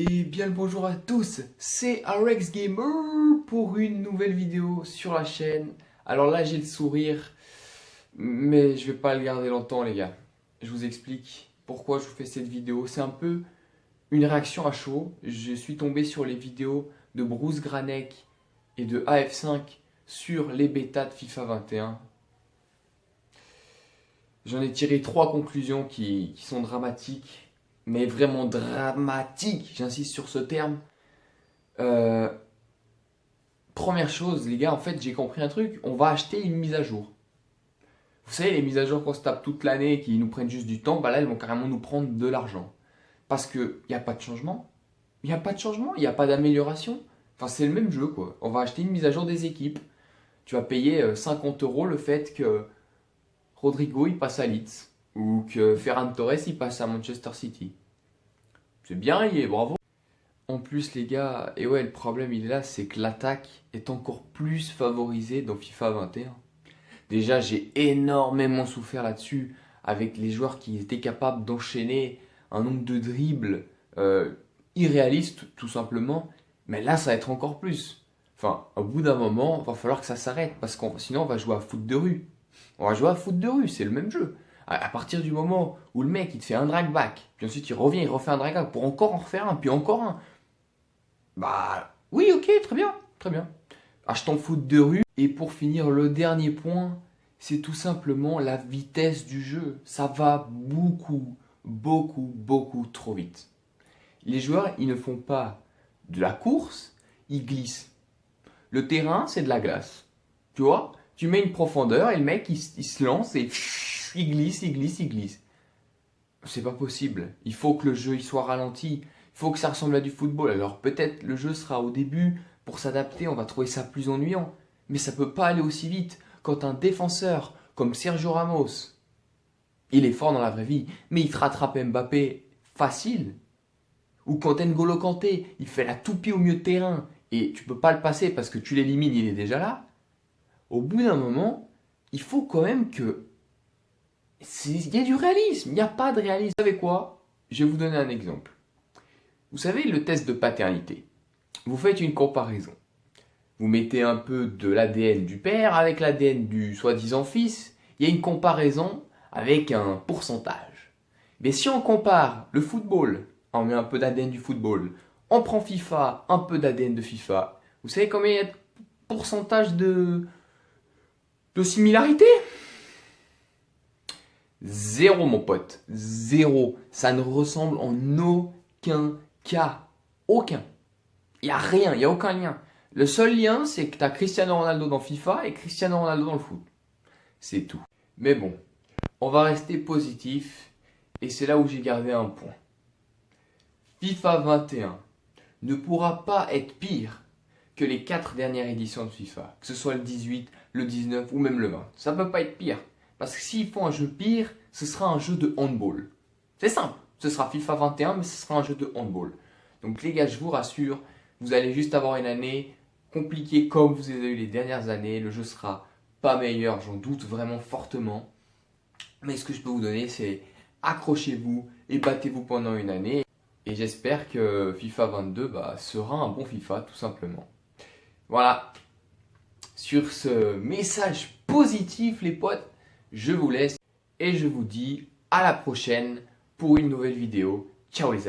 Et bien le bonjour à tous, c'est RX Gamer pour une nouvelle vidéo sur la chaîne. Alors là j'ai le sourire, mais je vais pas le garder longtemps les gars. Je vous explique pourquoi je vous fais cette vidéo. C'est un peu une réaction à chaud. Je suis tombé sur les vidéos de Bruce Granek et de AF5 sur les bêtas de FIFA 21. J'en ai tiré 3 conclusions qui sont dramatiques. Mais vraiment dramatiques, j'insiste sur ce terme. Euh, Première chose, les gars, en fait, j'ai compris un truc. On va acheter une mise à jour. Vous savez, les mises à jour qu'on se tape toute l'année et qui nous prennent juste du temps, bah là, elles vont carrément nous prendre de l'argent. Parce qu'il n'y a pas de changement. Il n'y a pas de changement, il n'y a pas d'amélioration. Enfin, c'est le même jeu, quoi. On va acheter une mise à jour des équipes. Tu vas payer 50 € le fait que Rodrigo, il passe à Leeds. Ou que Ferran Torres, il passe à Manchester City. C'est bien, il est bravo. En plus, les gars, et ouais, le problème il est là, c'est que l'attaque est encore plus favorisée dans FIFA 21. Déjà, j'ai énormément souffert là-dessus avec les joueurs qui étaient capables d'enchaîner un nombre de dribbles irréaliste, tout simplement. Mais là, ça va être encore plus. Enfin, au bout d'un moment, il va falloir que ça s'arrête parce que sinon, on va jouer à foot de rue. On va jouer à foot de rue, c'est le même jeu. À partir du moment où le mec il te fait un drag back, puis ensuite il revient, il refait un drag back pour encore en refaire un, puis encore un. Bah oui, ok, très bien, très bien. Achetons foot de rue. Et pour finir, le dernier point, c'est tout simplement la vitesse du jeu. Ça va beaucoup trop vite. Les joueurs, ils ne font pas de la course, ils glissent. Le terrain, c'est de la glace. Tu vois? Tu mets une profondeur et le mec, il se lance et il glisse. C'est pas possible. Il faut que le jeu il soit ralenti. Il faut que ça ressemble à du football. Alors peut-être le jeu sera au début pour s'adapter, on va trouver ça plus ennuyant. Mais ça peut pas aller aussi vite quand un défenseur comme Sergio Ramos, il est fort dans la vraie vie, mais il te rattrape Mbappé facile. Ou quand N'Golo Kanté, il fait la toupie au milieu de terrain et tu peux pas le passer parce que tu l'élimines, il est déjà là. Au bout d'un moment, il faut quand même que il y a du réalisme, il n'y a pas de réalisme. Vous savez quoi? Je vais vous donner un exemple. Vous savez, le test de paternité. Vous faites une comparaison. Vous mettez un peu de l'ADN du père avec l'ADN du soi-disant fils. Il y a une comparaison avec un pourcentage. Mais si on compare le football, on met un peu d'ADN du football. On prend FIFA, un peu d'ADN de FIFA. Vous savez combien il y a de pourcentage de similarité? Zéro, mon pote. Zéro. Ça ne ressemble en aucun cas. Aucun. Il n'y a rien, il n'y a aucun lien. Le seul lien, c'est que tu as Cristiano Ronaldo dans FIFA et Cristiano Ronaldo dans le foot. C'est tout. Mais bon, on va rester positif et c'est là où j'ai gardé un point. FIFA 21 ne pourra pas être pire que les 4 dernières éditions de FIFA. Que ce soit le 18, le 19 ou même le 20. Ça ne peut pas être pire. Parce que s'ils font un jeu pire, ce sera un jeu de handball. C'est simple. Ce sera FIFA 21, mais ce sera un jeu de handball. Donc les gars, je vous rassure, vous allez juste avoir une année compliquée comme vous avez eu les dernières années. Le jeu sera pas meilleur, j'en doute vraiment fortement. Mais ce que je peux vous donner, c'est accrochez-vous et battez-vous pendant une année. Et j'espère que FIFA 22 sera un bon FIFA, tout simplement. Voilà. Sur ce message positif, les potes, je vous laisse et je vous dis à la prochaine pour une nouvelle vidéo. Ciao les amis.